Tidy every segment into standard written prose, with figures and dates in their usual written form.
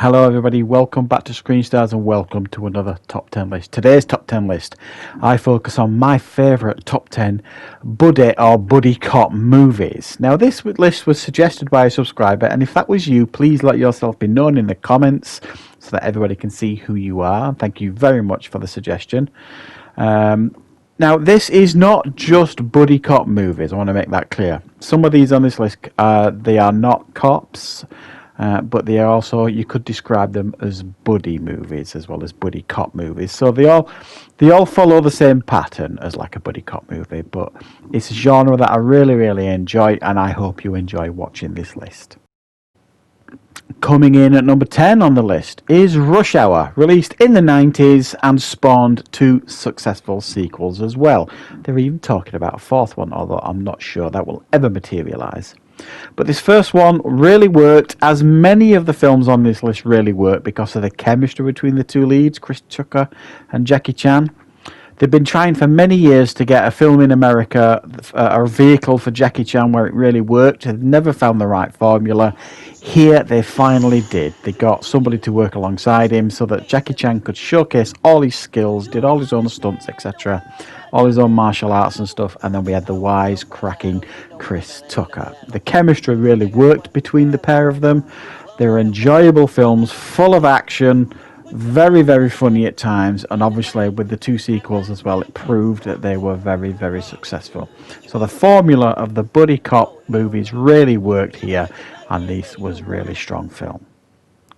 Hello everybody, welcome back to Screenstars and welcome to another top 10 list. Today's top 10 list, I focus on my favourite top 10 buddy or buddy cop movies. Now this list was suggested by a subscriber, and if that was you, please let yourself be known in the comments so that everybody can see who you are. Thank you very much for the suggestion. Now this is not just buddy cop movies, I want to make that clear. Some of these on this list, they are not cops. But they are also, you could describe them as buddy movies as well as buddy cop movies. So they all follow the same pattern as like a buddy cop movie, but it's a genre that I really enjoy, and I hope you enjoy watching this list. Coming in at number 10 on the list is Rush Hour, released in the 90s and spawned 2 successful sequels as well. They're even talking about a 4th one, although I'm not sure that will ever materialise. But this first one really worked, as many of the films on this list really work, because of the chemistry between the 2 leads, Chris Tucker and Jackie Chan. They've been trying for many years to get a film in America, a vehicle for Jackie Chan where it really worked. They've never found the right formula. Here they finally did. They got somebody to work alongside him so that Jackie Chan could showcase all his skills, did all his own stunts, etc., all his own martial arts and stuff, and then we had the wise-cracking Chris Tucker. The chemistry really worked between the pair of them. They were enjoyable films, full of action, very funny at times, and obviously with the 2 sequels as well, it proved that they were very successful. So the formula of the buddy cop movies really worked here, and this was a really strong film.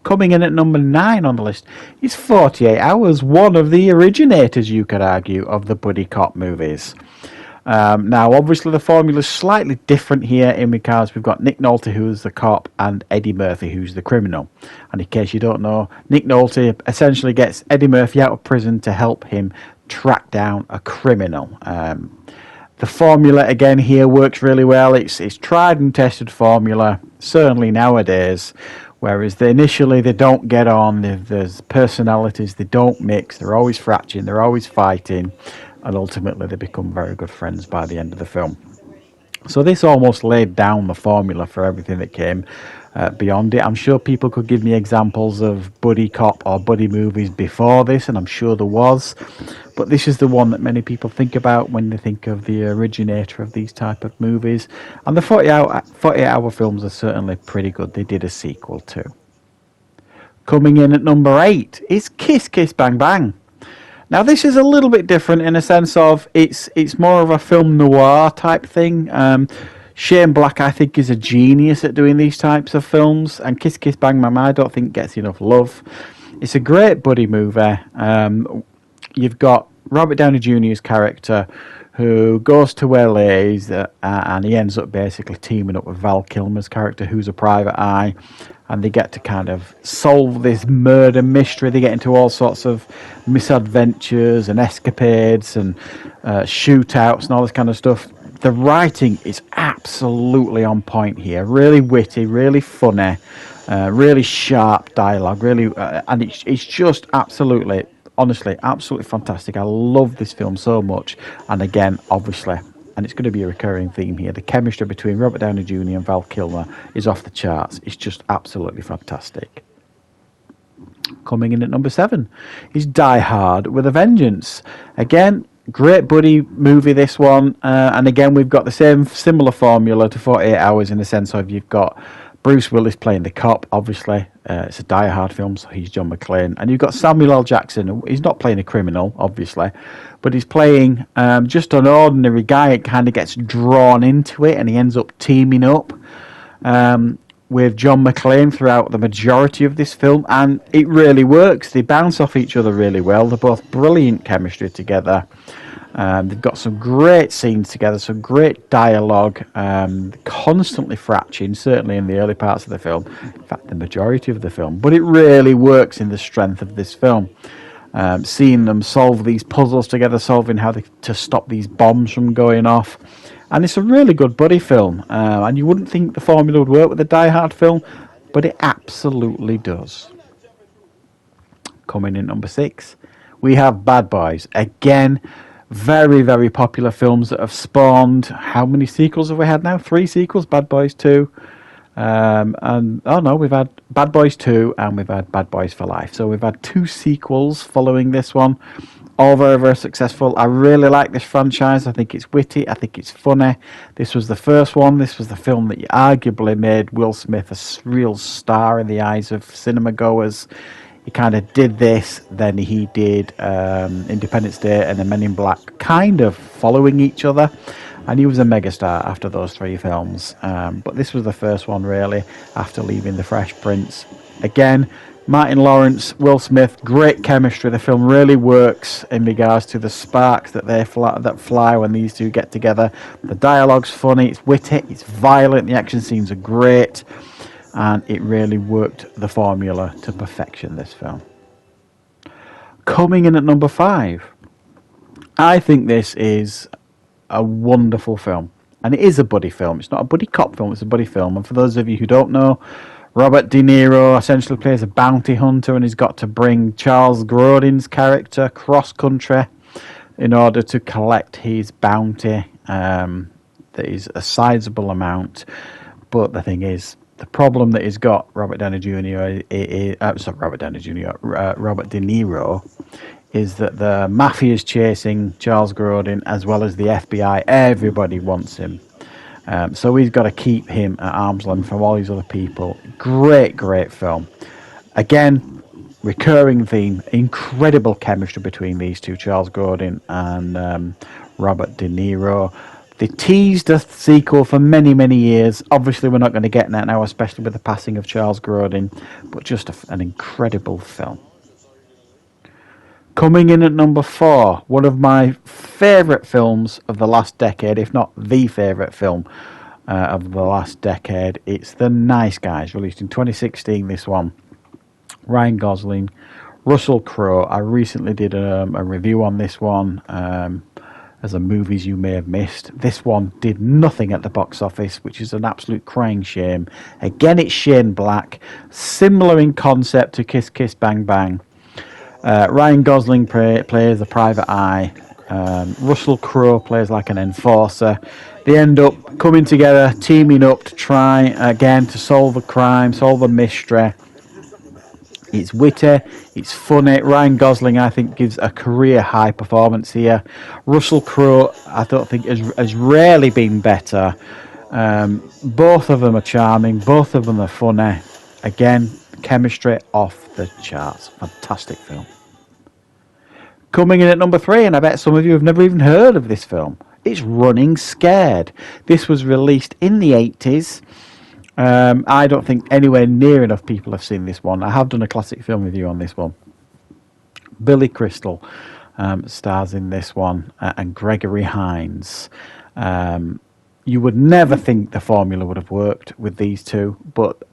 Coming in at number 9 on the list is 48 Hours, one of the originators, you could argue, of the buddy cop movies. Now, obviously, the formula is slightly different here in because we've got Nick Nolte, who's the cop, and Eddie Murphy, who's the criminal. And in case you don't know, Nick Nolte essentially gets Eddie Murphy out of prison to help him track down a criminal. The formula, again, here works really well. It's tried and tested formula, certainly nowadays. Whereas initially they don't get on, there's personalities, they don't mix, they're always fracturing, they're always fighting, and ultimately they become very good friends by the end of the film. So this almost laid down the formula for everything that came beyond it. I'm sure people could give me examples of buddy cop or buddy movies before this, and I'm sure there was, but this is the one that many people think about when they think of the originator of these type of movies. And the 48-hour films are certainly pretty good. They did a sequel too. Coming in at number 8 is Kiss Kiss Bang Bang. Now this is a little bit different in a sense of it's more of a film noir type thing. Shane Black, I think, is a genius at doing these types of films, and Kiss Kiss Bang Bang I don't think gets enough love. It's a great buddy movie. You've got Robert Downey Jr.'s character who goes to LA and he ends up basically teaming up with Val Kilmer's character, who's a private eye, and they get to kind of solve this murder mystery. They get into all sorts of misadventures and escapades and shootouts and all this kind of stuff. The writing is absolutely on point here. Really witty, really funny, really sharp dialogue, really, and it's just absolutely, honestly, absolutely fantastic. I love this film so much. And again, obviously, and it's going to be a recurring theme here, the chemistry between Robert Downey Jr. and Val Kilmer is off the charts. It's just absolutely fantastic. Coming in at number 7 is Die Hard with a Vengeance. Again, great buddy movie, this one. And again, we've got the similar formula to 48 Hours in the sense of you've got Bruce Willis playing the cop, obviously. It's a Die Hard film, so he's John McClane. And you've got Samuel L. Jackson. He's not playing a criminal, obviously, but he's playing just an ordinary guy. It kind of gets drawn into it, and he ends up teaming up with John McClane throughout the majority of this film, and it really works. They bounce off each other really well. They're both brilliant chemistry together. They've got some great scenes together, some great dialogue, constantly fracturing, certainly in the early parts of the film, in fact the majority of the film, but it really works in the strength of this film. Seeing them solve these puzzles together, solving how to stop these bombs from going off, and it's a really good buddy film, and you wouldn't think the formula would work with a Die Hard film, but it absolutely does. Coming in number 6, we have Bad Boys. Again, very popular films that have spawned, how many sequels have we had now? 3 sequels. Bad Boys 2, And oh no, we've had Bad Boys 2 and we've had Bad Boys for Life. So we've had 2 sequels following this one. All very, very successful. I really like this franchise. I think it's witty. I think it's funny. This was the first one. This was the film that arguably made Will Smith a real star in the eyes of cinema goers. He kind of did this, then he did Independence Day and then Men in Black, kind of following each other. And he was a megastar after those 3 films. But this was the first one, really, after leaving The Fresh Prince. Again, Martin Lawrence, Will Smith, great chemistry. The film really works in regards to the sparks that fly when these two get together. The dialogue's funny, it's witty, it's violent, the action scenes are great. And it really worked the formula to perfection, this film. Coming in at number 5. I think this is a wonderful film. And it is a buddy film. It's not a buddy cop film, it's a buddy film. And for those of you who don't know, Robert De Niro essentially plays a bounty hunter and he's got to bring Charles Grodin's character cross-country in order to collect his bounty. That is a sizable amount. But the thing is, the problem that he's got, Robert De Niro, is that the mafia is chasing Charles Grodin as well as the FBI. Everybody wants him. So he's got to keep him at arm's length from all these other people. Great film. Again, recurring theme, incredible chemistry between these two, Charles Grodin and Robert De Niro. They teased a sequel for many, many years. Obviously, we're not going to get that now, especially with the passing of Charles Grodin, but just an incredible film. Coming in at number 4, one of my favourite films of the last decade, if not the favourite film of the last decade. It's The Nice Guys, released in 2016, this one. Ryan Gosling, Russell Crowe. I recently did a review on this one as a movies you may have missed. This one did nothing at the box office, which is an absolute crying shame. Again, it's Shane Black, similar in concept to Kiss Kiss Bang Bang. Ryan Gosling plays a private eye. Russell Crowe plays like an enforcer. They end up coming together, teaming up to try again to solve a crime, solve a mystery. It's witty, it's funny. Ryan Gosling, I think, gives a career high performance here. Russell Crowe, I don't think, has rarely been better. Both of them are charming, both of them are funny. Again, chemistry off the charts. Fantastic film. Coming in at number 3, and I bet some of you have never even heard of this film. It's Running Scared. This was released in the 80s. I don't think anywhere near enough people have seen this one. I have done a classic film review on this one. Billy Crystal stars in this one, and Gregory Hines. You would never think the formula would have worked with these two, but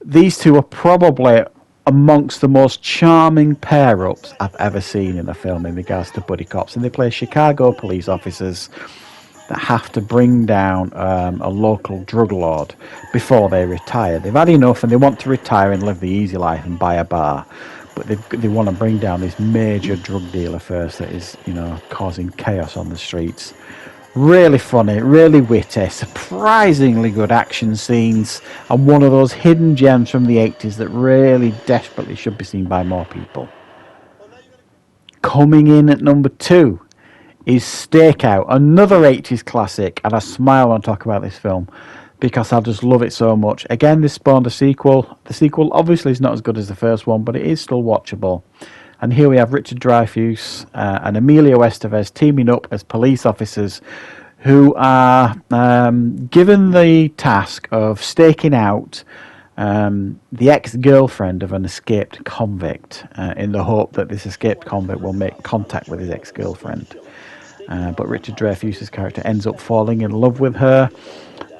these two are probably amongst the most charming pair-ups I've ever seen in a film in regards to buddy cops. And they play Chicago police officers that have to bring down a local drug lord before they retire. They've had enough and they want to retire and live the easy life and buy a bar. But they want to bring down this major drug dealer first that is, causing chaos on the streets. Really funny, really witty, surprisingly good action scenes, and one of those hidden gems from the 80s that really desperately should be seen by more people. Coming in at number 2 is Stakeout, another 80s classic, and I smile when I talk about this film because I just love it so much. Again, this spawned a sequel. The sequel obviously is not as good as the first one, but it is still watchable. And here we have Richard Dreyfuss and Emilio Estevez teaming up as police officers who are given the task of staking out the ex-girlfriend of an escaped convict in the hope that this escaped convict will make contact with his ex-girlfriend. But Richard Dreyfuss's character ends up falling in love with her.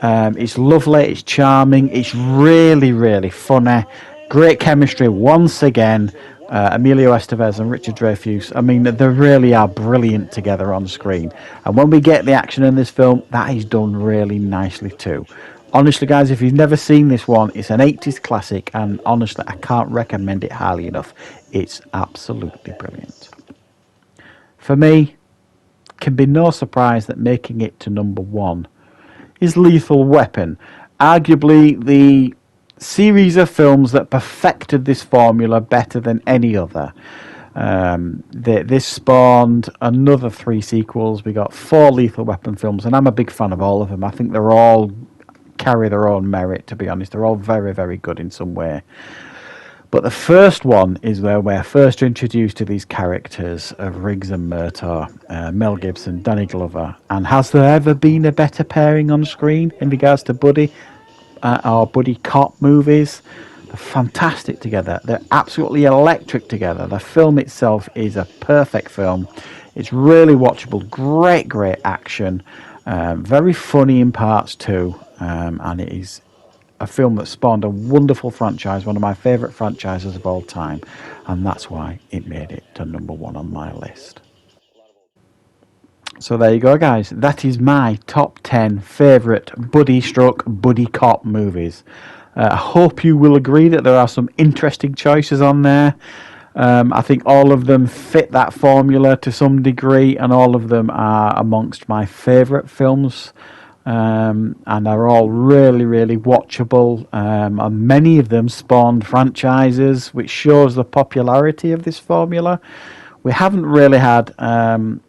It's lovely, it's charming, it's really, really funny. Great chemistry once again. Emilio Estevez and Richard Dreyfuss, I mean, they really are brilliant together on screen. And when we get the action in this film, that is done really nicely too. Honestly, guys, if you've never seen this one, it's an 80s classic, and honestly, I can't recommend it highly enough. It's absolutely brilliant. For me, can be no surprise that making it to number 1 is Lethal Weapon. arguably the series of films that perfected this formula better than any other. This spawned another 3 sequels. We got 4 Lethal Weapon films, and I'm a big fan of all of them. I think they're all carry their own merit, to be honest. They're all very, very good in some way. But the first one is where we're first introduced to these characters of Riggs and Murtaugh, Mel Gibson, Danny Glover. And has there ever been a better pairing on screen in regards to buddy or buddy cop movies? They're fantastic together. They're absolutely electric together. The film itself is a perfect film. It's really watchable. Great action. Very funny in parts too. And it is a film that spawned a wonderful franchise, one of my favourite franchises of all time, and that's why it made it to number 1 on my list. So there you go, guys. That is my top 10 favourite buddy cop movies. I hope you will agree that there are some interesting choices on there. I think all of them fit that formula to some degree, and all of them are amongst my favourite films. And are all really watchable, and many of them spawned franchises, which shows the popularity of this formula. We haven't really had a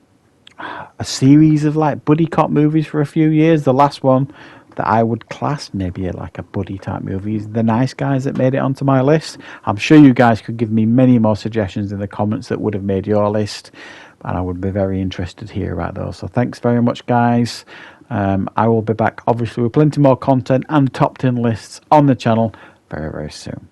series of like buddy cop movies for a few years. The last one that I would class maybe like a buddy type movie is The Nice Guys, that made it onto my list. I'm sure you guys could give me many more suggestions in the comments that would have made your list, and I would be very interested to hear about those. So thanks very much, guys. I will be back obviously with plenty more content and top 10 lists on the channel very soon.